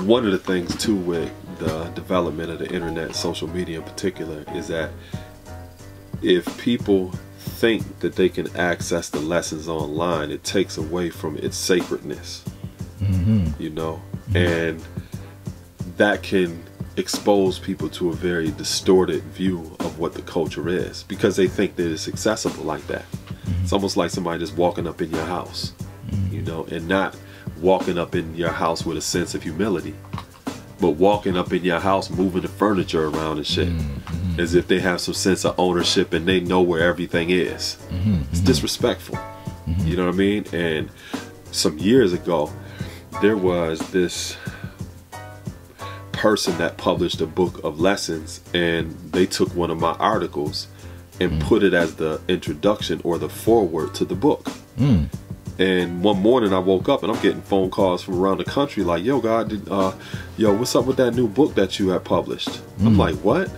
one of the things too with the development of the internet, social media in particular, is that if people think that they can access the lessons online, it takes away from its sacredness. You know, and that can expose people to a very distorted view of what the culture is, because they think that it's accessible like that. It's almost like somebody just walking up in your house, you know, and not walking up in your house with a sense of humility, but walking up in your house moving the furniture around and shit, as if they have some sense of ownership and they know where everything is. It's disrespectful. You know what I mean? And some years ago, there was this person that published a book of lessons, and they took one of my articles and put it as the introduction or the foreword to the book. And one morning I woke up and I'm getting phone calls from around the country like, yo, God, yo, what's up with that new book that you have published? I'm like, what?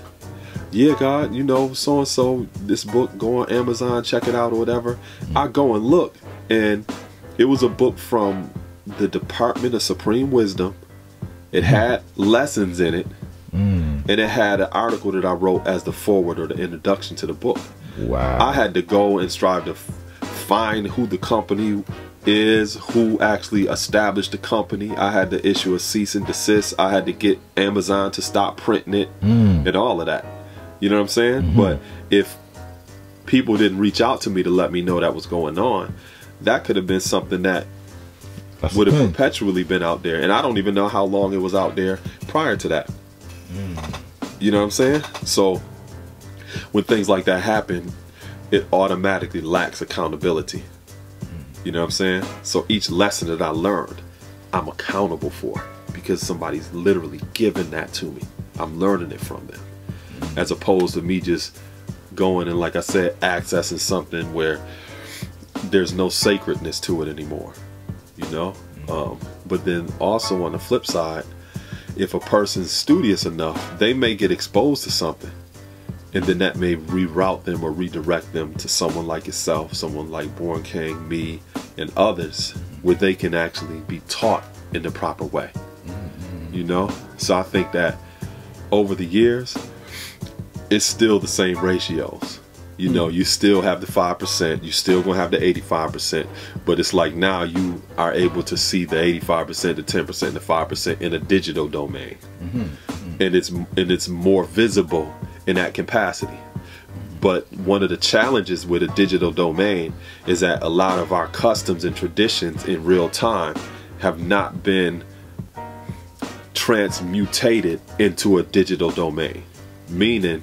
Yeah, God, you know, so-and-so, this book, go on Amazon, check it out or whatever. I go and look, and it was a book from the Department of Supreme Wisdom. It had lessons in it, and it had an article that I wrote as the foreword or the introduction to the book. Wow. I had to go and strive to find who the company is, who actually established the company. I had to issue a cease and desist. I had to get Amazon to stop printing it and all of that. You know what I'm saying? But if people didn't reach out to me to let me know that was going on, that could have been something that would have perpetually been out there, and I don't even know how long it was out there prior to that. You know what I'm saying? So when things like that happen, it automatically lacks accountability. You know what I'm saying? So each lesson that I learned, I'm accountable for, because somebody's literally given that to me. I'm learning it from them, as opposed to me just going and, like I said, accessing something where there's no sacredness to it anymore. You know, but then also on the flip side, if a person's studious enough, they may get exposed to something, and then that may reroute them or redirect them to someone like yourself, someone like Born King, me, and others, where they can actually be taught in the proper way. You know, so I think that over the years, it's still the same ratios. You know, you still have the 5%, you still gonna have the 85%, but it's like now you are able to see the 85%, the 10%, the 5% in a digital domain, and it's more visible in that capacity. But one of the challenges with a digital domain is that a lot of our customs and traditions in real time have not been transmutated into a digital domain, meaning,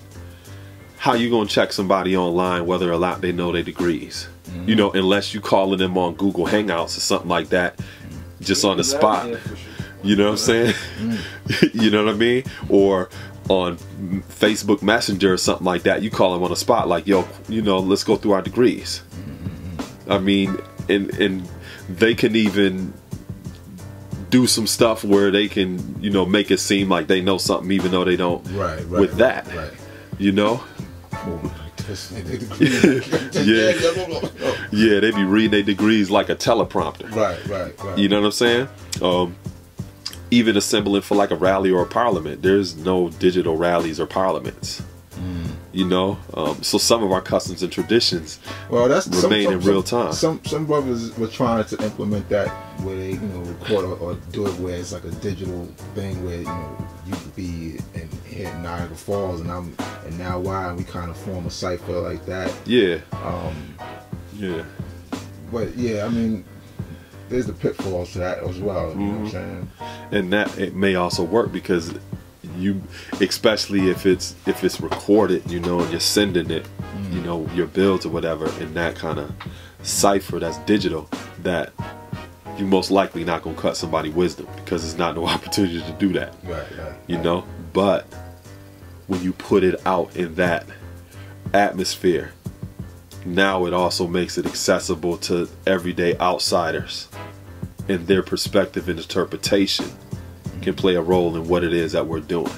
how you gonna check somebody online whether or not they know their degrees? You know, unless you calling them on Google Hangouts or something like that, just on the spot. You know what I'm saying? You know what I mean? Or on Facebook Messenger or something like that, you call them on the spot like, yo, you know, let's go through our degrees. I mean, and they can even do some stuff where they can, you know, make it seem like they know something even though they don't. With that, you know. Yeah, they be reading their degrees like a teleprompter. Right. You know what I'm saying? Even assembling for like a rally or a parliament, there's no digital rallies or parliaments. You know, so some of our customs and traditions remain in real time. Some brothers were trying to implement that where they, you know, record or do it where it's like a digital thing where, you know, you could be in here in Niagara Falls and now why we kind of form a cipher like that. Yeah. But yeah, I mean, there's the pitfalls to that as well. You know what I'm saying? And that it may also work because you, especially if it's recorded, you know, and you're sending it, you know, your bills or whatever in that kind of cipher that's digital, that you most likely not gonna cut somebody's wisdom because there's not no opportunity to do that. You know, but when you put it out in that atmosphere, now it also makes it accessible to everyday outsiders, and their perspective and interpretation can play a role in what it is that we're doing.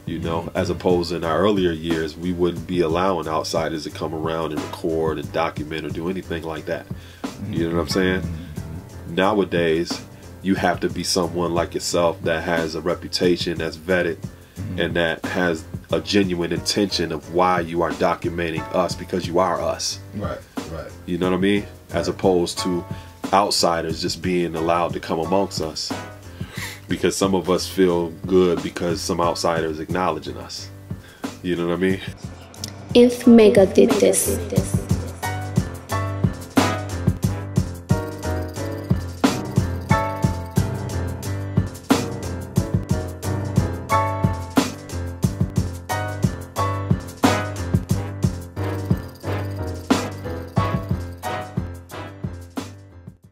You know, as opposed in our earlier years, we wouldn't be allowing outsiders to come around and record and document or do anything like that. You know what I'm saying? Nowadays, you have to be someone like yourself that has a reputation, that's vetted, and that has a genuine intention of why you are documenting us, because you are us. Right, right. You know what I mean? As opposed to outsiders just being allowed to come amongst us, because some of us feel good because some outsiders acknowledging us. You know what I mean? If Mecca did this,